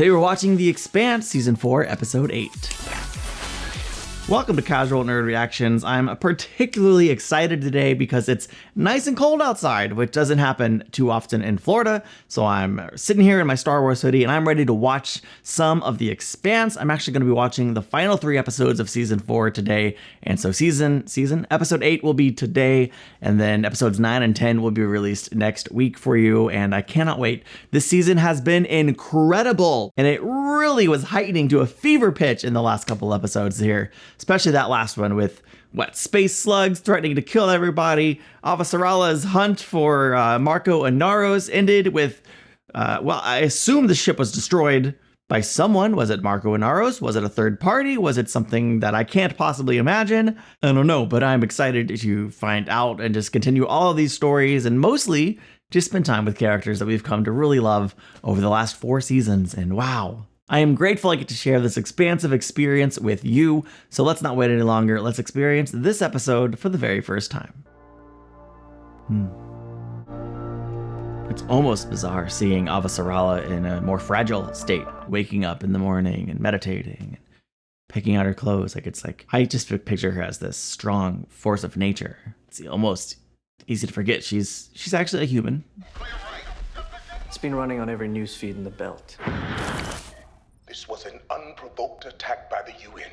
They were watching The Expanse Season 4, Episode 8. Welcome to Casual Nerd Reactions. I'm particularly excited today because it's nice and cold outside, which doesn't happen too often in Florida. So I'm sitting here in my Star Wars hoodie and I'm ready to watch some of The Expanse. I'm actually going to be watching the final 3 episodes of Season 4 today. And so Episode 8 will be today, and then Episodes 9 and 10 will be released next week for you. And I cannot wait. This season has been incredible, and it really was heightening to a fever pitch in the last couple episodes here. Especially that last one with, space slugs threatening to kill everybody. Avasarala's hunt for Marco and Naros ended with, I assume the ship was destroyed by someone. Was it Marco and Naros? Was it a third party? Was it something that I can't possibly imagine? I don't know, but I'm excited to find out and just continue all of these stories and mostly just spend time with characters that we've come to really love over the last 4 seasons. And wow. I am grateful I get to share this expansive experience with you, so let's not wait any longer. Let's experience this episode for the very first time. It's almost bizarre seeing Avasarala in a more fragile state, waking up in the morning and meditating and picking out her clothes. I just picture her as this strong force of nature. It's almost easy to forget she's actually a human. It's been running on every newsfeed in the belt. This was an unprovoked attack by the UN.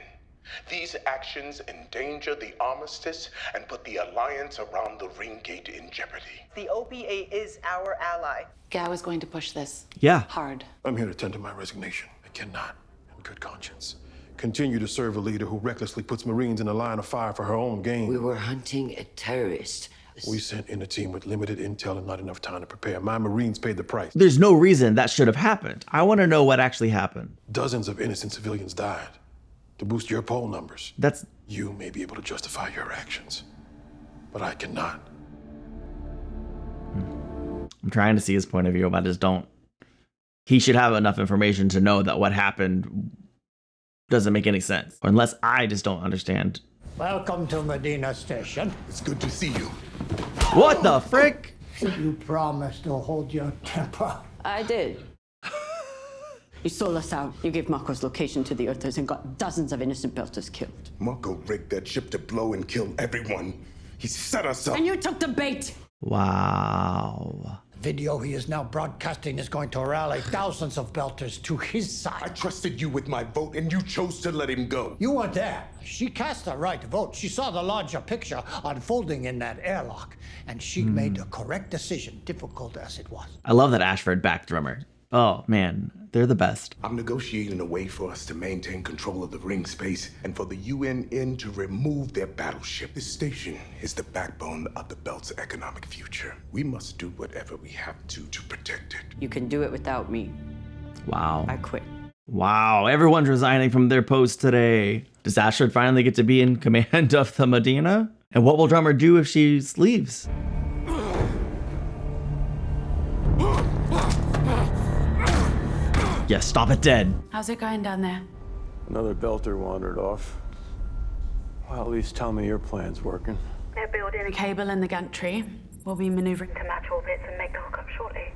These actions endanger the armistice and put the alliance around the ring gate in jeopardy. The OPA is our ally. Gao is going to push this. Yeah. Hard. I'm here to tender my resignation. I cannot, in good conscience, continue to serve a leader who recklessly puts Marines in a line of fire for her own gain. We were hunting a terrorist. We sent in a team with limited intel and not enough time to prepare. My Marines paid the price. There's no reason that should have happened. I want to know what actually happened. Dozens of innocent civilians died. To boost your poll numbers, you may be able to justify your actions, but I cannot. I'm trying to see his point of view, but I just don't. He should have enough information to know that what happened doesn't make any sense, unless I just don't understand. Welcome to Medina Station. It's good to see you. What the frick? You promised to hold your temper. I did. You sold us out. You gave Marco's location to the Earthers and got dozens of innocent Belters killed. Marco rigged that ship to blow and kill everyone. He set us up. And you took the bait. Wow. The video he is now broadcasting is going to rally thousands of Belters to his I side. trusted you with my vote, and you chose to let him go. You were there. She cast the right vote. She saw the larger picture unfolding in that airlock, and she made the correct decision, difficult as it was. I love that Ashford backed drummer. Oh man, they're the best. I'm negotiating a way for us to maintain control of the ring space and for the UN to remove their battleship. This station is the backbone of the Belt's economic future. We must do whatever we have to protect it. You can do it without me. Wow. I quit. Wow, everyone's resigning from their posts today. Does Ashford finally get to be in command of the Medina? And what will Drummer do if she leaves? Yes, stop it dead. How's it going down there? Another Belter wandered off. Well, at least tell me your plan's working. They're building The cable and the gantry. We'll be maneuvering. to match orbits and make the hookup shortly.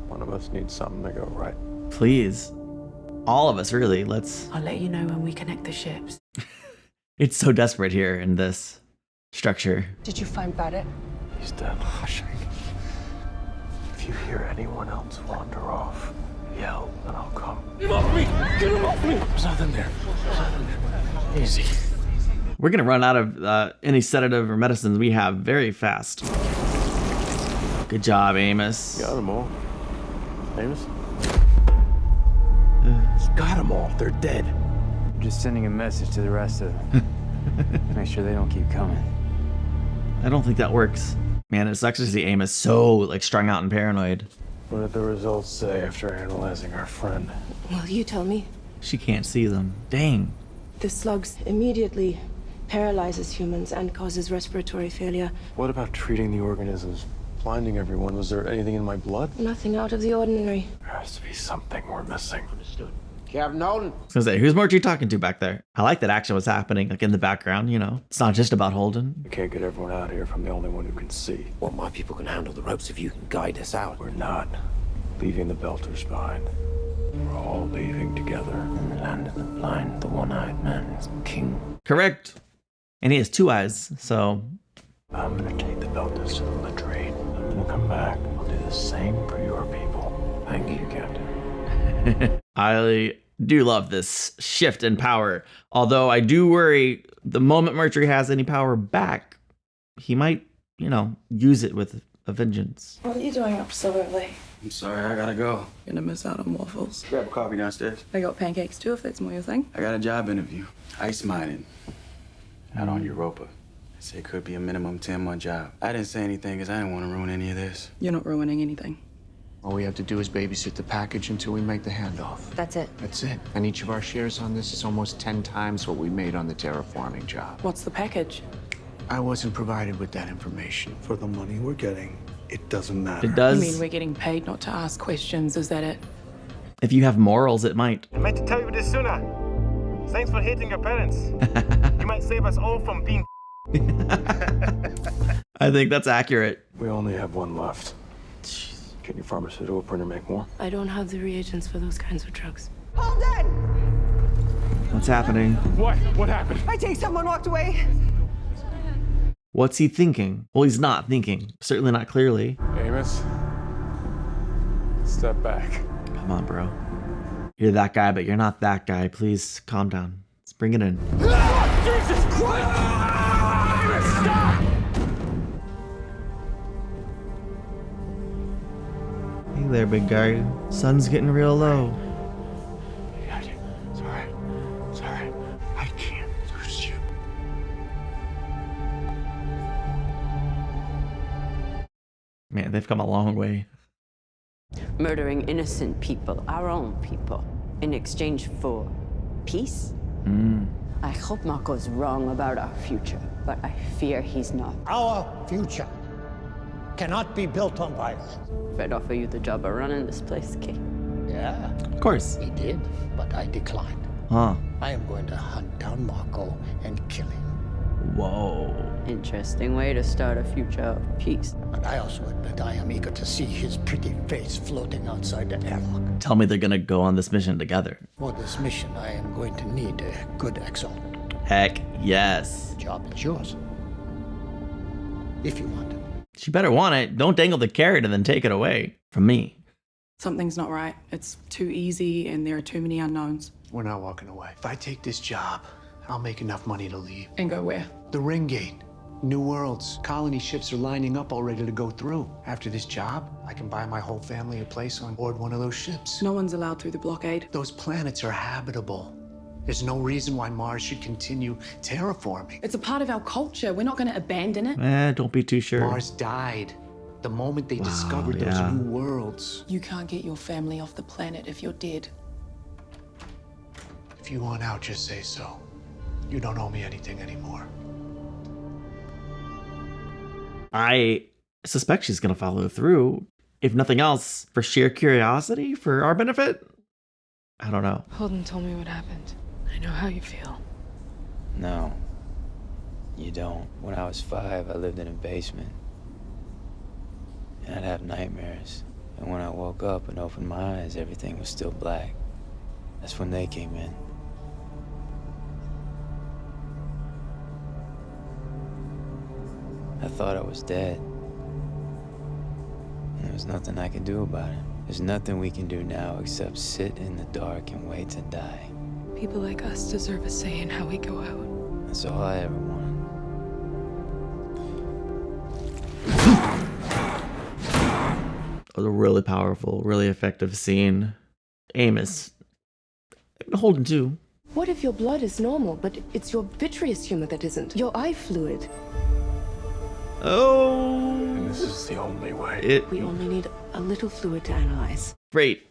One of us needs something to go right. Please. All of us, really. Let's... I'll let you know when we connect the ships. It's so desperate here in this structure. Did you find Barrett? He's dead. Hush. If you hear anyone else wander off, yell and I'll come. Get him off me! Get him off me! There's nothing there. There's nothing there. Easy. We're gonna run out of any sedative or medicines we have very fast. Good job, Amos. Got them all. Amos? Got them all. They're dead. I'm just sending a message to the rest of them. Make sure they don't keep coming. I don't think that works. Man, it sucks to see Amos so strung out and paranoid. What did the results say after analyzing our friend? Well, you tell me. She can't see them. Dang. The slugs immediately paralyzes humans and causes respiratory failure. What about treating the organisms? Blinding everyone? Was there anything in my blood? Nothing out of the ordinary. There has to be something we're missing. Understood. Captain Holden. I was gonna say, who's Margie talking to back there? I like that action was happening in the background, you know. It's not just about Holden. We can't get everyone out here if I'm the only one who can see. Well, my people can handle the ropes if you can guide us out. We're not leaving the Belters behind. We're all leaving together. In the land of the blind, the one-eyed man is king. Correct. And he has two eyes, so... I'm gonna take the Beltas to the latrine. I'm gonna come back. I'll do the same for your people. Thank you, Captain. I do love this shift in power. Although I do worry the moment Mercury has any power back, he might, use it with a vengeance. What are you doing up so early? I'm sorry, I gotta go. Gonna miss out on waffles. Grab a coffee downstairs. I got pancakes too, if that's more your thing. I got a job interview. Ice mining. Out on Europa. They say it could be a minimum 10-month job. I didn't say anything because I didn't want to ruin any of this. You're not ruining anything. All we have to do is babysit the package until we make the handoff. That's it. That's it. And each of our shares on this is almost 10 times what we made on the terraforming job. What's the package? I wasn't provided with that information. For the money we're getting, it doesn't matter. It does. You mean we're getting paid not to ask questions, is that it? If you have morals, it might. I meant to tell you this sooner. Thanks for hating your parents. You might save us all from being I think that's accurate. We only have one left. Can your pharmaceutical printer make more? I don't have the reagents for those kinds of drugs. Hold it! What's happening? What? What happened? I think someone walked away. What's he thinking? Well, he's not thinking. Certainly not clearly. Amos, step back. Come on, bro. You're that guy, but you're not that guy. Please calm down. Let's bring it in. Jesus Christ! Stop! Hey there, big guy. Sun's getting real low. Sorry. I can't lose you. Man, they've come a long way. Murdering innocent people, our own people, in exchange for peace? I hope Marco's wrong about our future, but I fear he's not. Our future cannot be built on violence. Fred offer you the job of running this place, Kay. Yeah. Of course. He did, but I declined. Huh. I am going to hunt down Marco and kill him. Whoa. Interesting way to start a future of peace. But I also admit I am eager to see his pretty face floating outside the airlock. Tell me they're gonna go on this mission together. For this mission, I am going to need a good exalt. Heck yes. The job is yours. If you want it. She better want it. Don't dangle the carrot and then take it away from me. Something's not right. It's too easy and there are too many unknowns. We're not walking away. If I take this job, I'll make enough money to leave. And go where? The Ring Gate. New worlds. Colony ships are lining up all ready to go through. After this job, I can buy my whole family a place on board one of those ships. No one's allowed through the blockade. Those planets are habitable. There's no reason why Mars should continue terraforming. It's a part of our culture. We're not going to abandon it. Don't be too sure. Mars died the moment they discovered those new worlds. You can't get your family off the planet if you're dead. If you want out, just say so. You don't owe me anything anymore. I suspect she's gonna follow through. If nothing else, for sheer curiosity, for our benefit? I don't know. Holden told me what happened. I know how you feel. No, you don't. When I was 5, I lived in a basement. And I'd have nightmares. And when I woke up and opened my eyes, everything was still black. That's when they came in. I thought I was dead. And there was nothing I could do about it. There's nothing we can do now except sit in the dark and wait to die. People like us deserve a say in how we go out. That's all I ever wanted. It was a really powerful, really effective scene. Amos. Holden too. What if your blood is normal, but it's your vitreous humor that isn't? Your eye fluid. Oh. And this is the only way. We only need a little fluid to analyze. Great.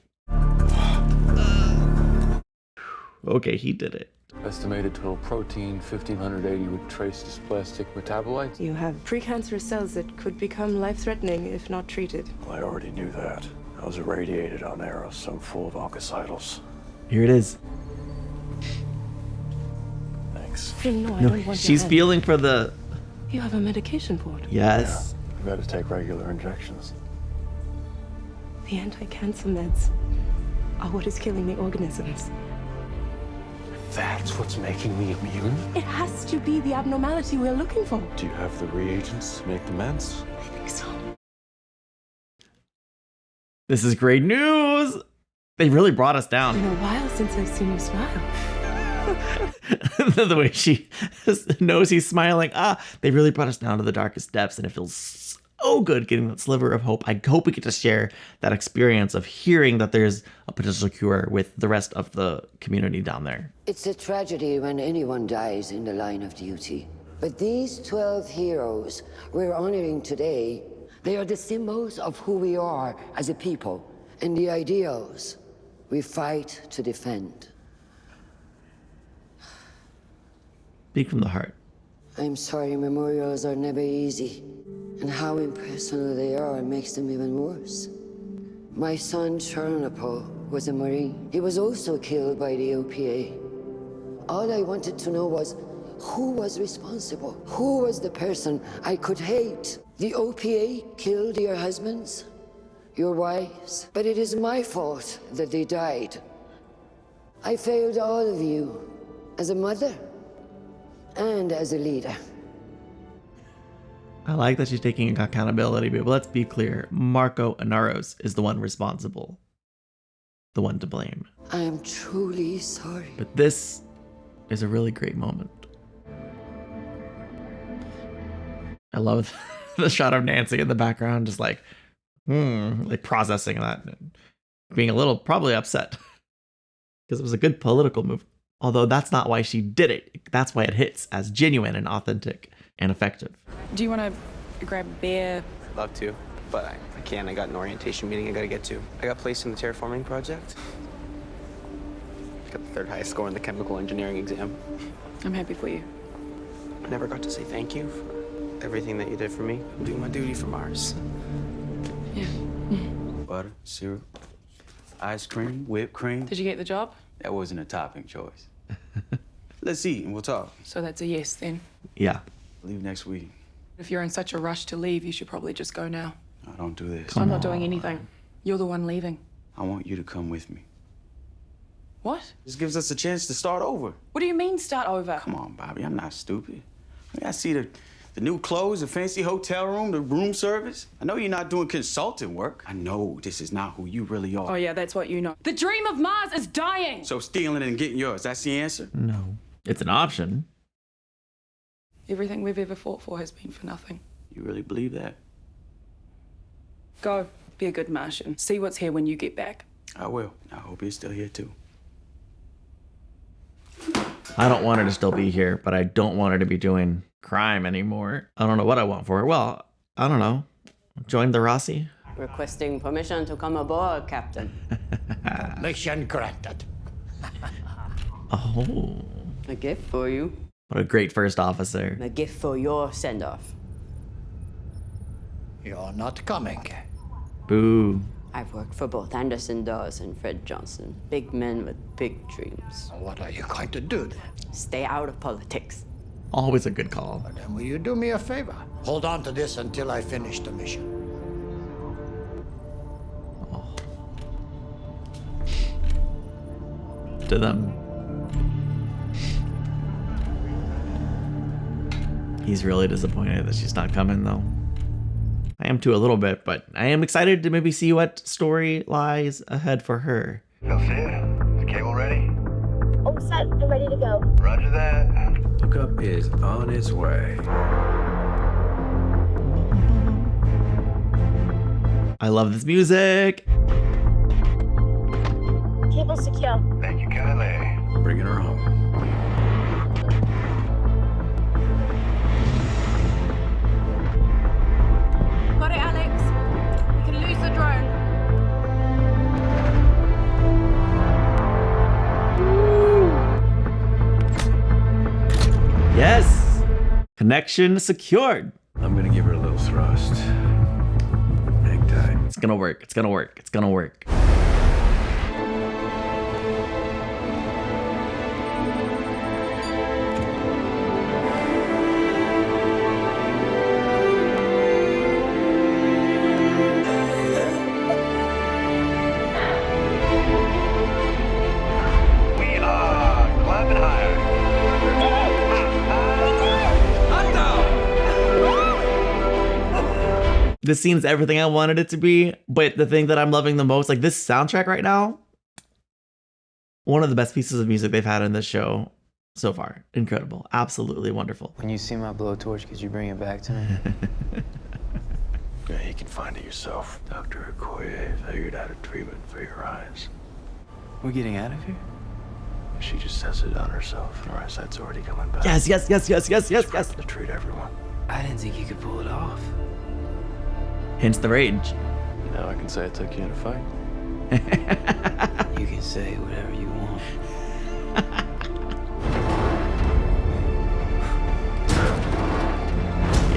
Okay, he did it. Estimated total protein 1580 with trace dysplastic metabolites. You have precancerous cells that could become life-threatening if not treated. Well, I already knew that. I was irradiated on Eros, so I'm full of oncocytals. Here it is. Thanks. No, I don't want she's feeling for the... You have a medication board. Yes. Yeah, I've got to take regular injections. The anti-cancer meds. are what is killing the organisms. That's what's making me immune? It has to be the abnormality we're looking for. Do you have the reagents to make the meds? I think so. This is great news. They really brought us down. It's been a while since I've seen you smile. The way she knows he's smiling. They really brought us down to the darkest depths, and it feels so good getting that sliver of hope. I hope we get to share that experience of hearing that there's a potential cure with the rest of the community down there. It's a tragedy when anyone dies in the line of duty. But these 12 heroes we're honoring today, they are the symbols of who we are as a people and the ideals we fight to defend. Speak from the heart. I'm sorry memorials are never easy, and how impersonal they are makes them even worse. My son, Chernobyl, was a Marine. He was also killed by the OPA. All I wanted to know was, who was responsible? Who was the person I could hate? The OPA killed your husbands, your wives, but it is my fault that they died. I failed all of you, as a mother and as a leader. I like that she's taking accountability, but let's be clear. Marco Inaros is the one responsible, the one to blame. I am truly sorry. But this is a really great moment. I love the shot of Nancy in the background, just like processing that, and being a little probably upset because it was a good political move. Although that's not why she did it. That's why it hits as genuine and authentic and effective. Do you want to grab a beer? I'd love to, but I can't. I got an orientation meeting I gotta get to. I got placed in the terraforming project. I got the third highest score in the chemical engineering exam. I'm happy for you. I never got to say thank you for everything that you did for me. I'm doing my duty for Mars. Yeah. Butter, syrup, ice cream, whipped cream. Did you get the job? That wasn't a topping choice. Let's eat and we'll talk. So that's a yes then. Yeah. Leave next week. If you're in such a rush to leave, you should probably just go now. I don't do this. I'm not doing anything. You're the one leaving. I want you to come with me. What? This gives us a chance to start over. What do you mean start over? Come on, Bobby, I'm not stupid. I see the new clothes, the fancy hotel room, the room service. I know you're not doing consultant work. I know this is not who you really are. Oh yeah, that's what you know. The dream of Mars is dying! So stealing and getting yours, that's the answer? No. It's an option. Everything we've ever fought for has been for nothing. You really believe that? Go, be a good Martian. See what's here when you get back. I will. I hope you're still here too. I don't want her to still be here, but I don't want her to be doing crime anymore. I don't know what I want for her. Well, I don't know. Join the Rossi? Requesting permission to come aboard, Captain. Mission granted. Oh. A gift for you. What a great first officer. A gift for your send-off. You're not coming. Boo. I've worked for both Anderson Dawes and Fred Johnson. Big men with big dreams. What are you going to do then? Stay out of politics. Always a good call. Then will you do me a favor? Hold on to this until I finish the mission. Oh. To them. He's really disappointed that she's not coming, though. I am too a little bit, but I am excited to maybe see what story lies ahead for her. Delphine, is the cable ready? All set and ready to go. Roger that. Hookup is on its way. I love this music. Cable secure. Thank you, Kylie. Bringing her home. Got it, Alex. We can lose the drone. Yes. Connection secured. I'm gonna give her a little thrust. Hang tight. It's gonna work. It's gonna work. It's gonna work. This scene's everything I wanted it to be, but the thing that I'm loving the most, like this soundtrack right now, one of the best pieces of music they've had in this show so far. Incredible. Absolutely wonderful. When you see my blowtorch, could you bring it back to me? Yeah, you can find it yourself. Dr. Okoye figured out a treatment for your eyes. We're getting out of here? She just tested it on herself, and her eyesight's already coming back. Yes. To treat everyone. I didn't think you could pull it off. Hence the rage. Now I can say I took you in a fight. You can say whatever you want.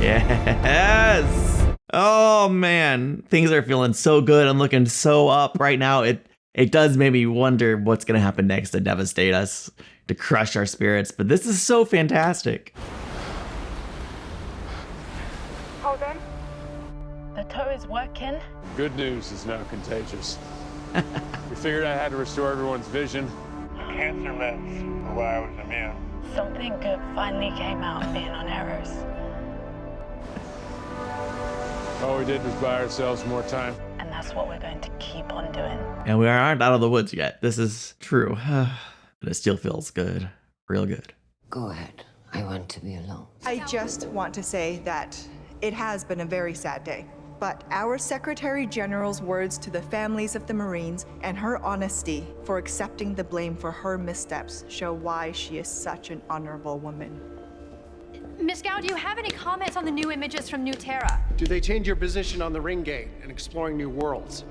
Yes. Oh man, things are feeling so good. I'm looking so up right now. It does make me wonder what's gonna happen next to devastate us, to crush our spirits. But this is so fantastic. Hold on. The toe is working. Good news is now contagious. We figured I had to restore everyone's vision. Cancer meds are why I was immune. Something good finally came out of being on errors. All we did was buy ourselves more time. And that's what we're going to keep on doing. And we aren't out of the woods yet. This is true. But it still feels good. Real good. Go ahead. I want to be alone. I just want to say that it has been a very sad day. But our Secretary General's words to the families of the Marines and her honesty for accepting the blame for her missteps show why she is such an honorable woman. Miss Gao, do you have any comments on the new images from New Terra? Do they change your position on the ring gate and exploring new worlds?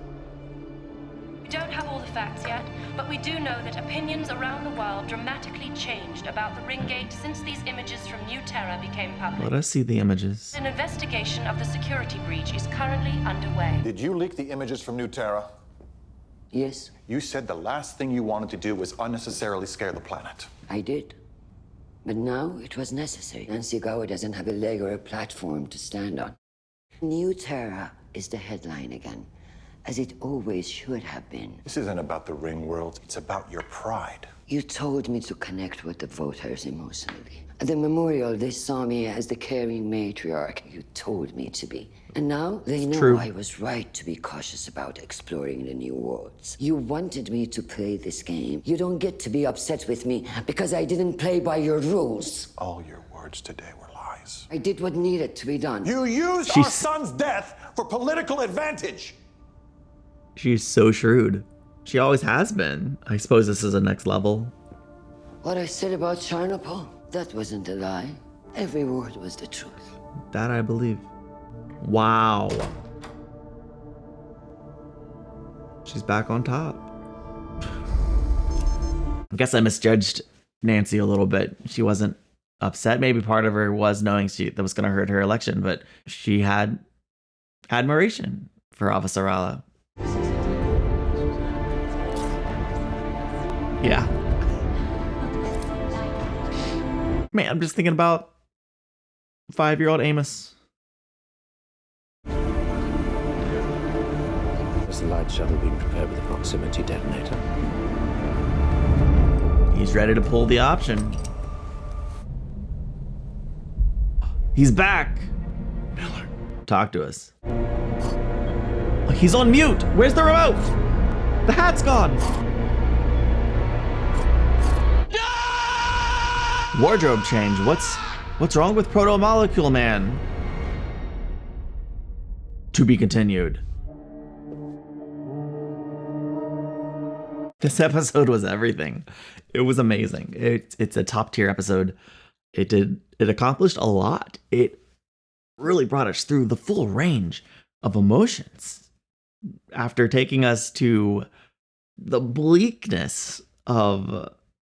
We don't have all the facts yet, but we do know that opinions around the world dramatically changed about the ring gate since these images from New Terra became public. Let us see the images. An investigation of the security breach is currently underway. Did you leak the images from New Terra? Yes. You said the last thing you wanted to do was unnecessarily scare the planet. I did. But now it was necessary. Nancy Gower doesn't have a leg or a platform to stand on. New Terra is the headline again, as it always should have been. This isn't about the ring world, it's about your pride. You told me to connect with the voters emotionally. At the memorial, they saw me as the caring matriarch you told me to be. And now they know true. I was right to be cautious about exploring the new worlds. You wanted me to play this game. You don't get to be upset with me because I didn't play by your rules. All your words today were lies. I did what needed to be done. You used our son's death for political advantage. She's so shrewd. She always has been. I suppose this is the next level. What I said about Chernobyl, that wasn't a lie. Every word was the truth. That I believe. Wow. She's back on top. I guess I misjudged Nancy a little bit. She wasn't upset. Maybe part of her was knowing that was going to hurt her election, but she had admiration for Officer Rala. Yeah. Man, I'm just thinking about 5-year-old Amos. Has the light shuttle been prepared with a proximity detonator? He's ready to pull the option. He's back. Miller, talk to us. He's on mute. Where's the remote? The hat's gone. Wardrobe change. What's wrong with Proto Molecule Man? To be continued. This episode was everything. It was amazing. It's a top tier episode. It accomplished a lot. It really brought us through the full range of emotions. After taking us to the bleakness of,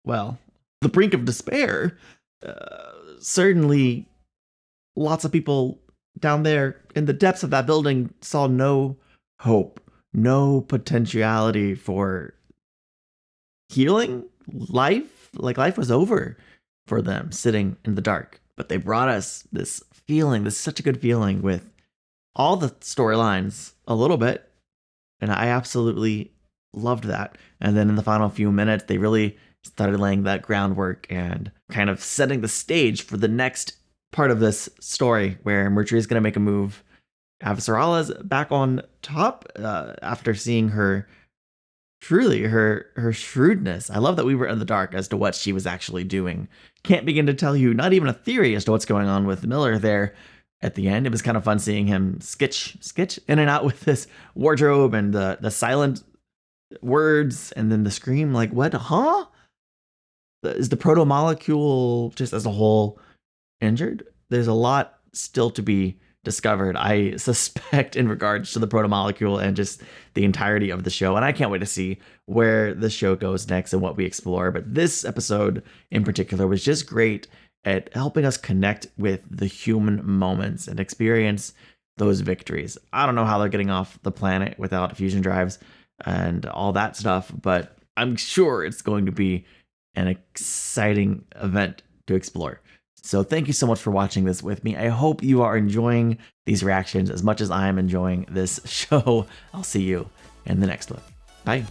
well, the brink of despair, certainly lots of people down there in the depths of that building saw no hope, no potentiality for healing, life. Like life was over for them sitting in the dark. But they brought us this feeling, this such a good feeling with all the storylines a little bit. And I absolutely loved that. And then in the final few minutes, they really started laying that groundwork and kind of setting the stage for the next part of this story where Mercury is going to make a move Avasarala's back on top after seeing her her shrewdness. I love that we were in the dark as to what she was actually doing. Can't begin to tell you, not even a theory as to what's going on with Miller there at the end. It was kind of fun seeing him skitch in and out with this wardrobe and the silent words and then the scream, like, what, huh? Is the proto-molecule just as a whole injured? There's a lot still to be discovered, I suspect, in regards to the proto-molecule and just the entirety of the show. And I can't wait to see where the show goes next and what we explore. But this episode in particular was just great at helping us connect with the human moments and experience those victories. I don't know how they're getting off the planet without fusion drives and all that stuff, but I'm sure it's going to be an exciting event to explore. So thank you so much for watching this with me. I hope you are enjoying these reactions as much as I am enjoying this show. I'll see you in the next one. Bye.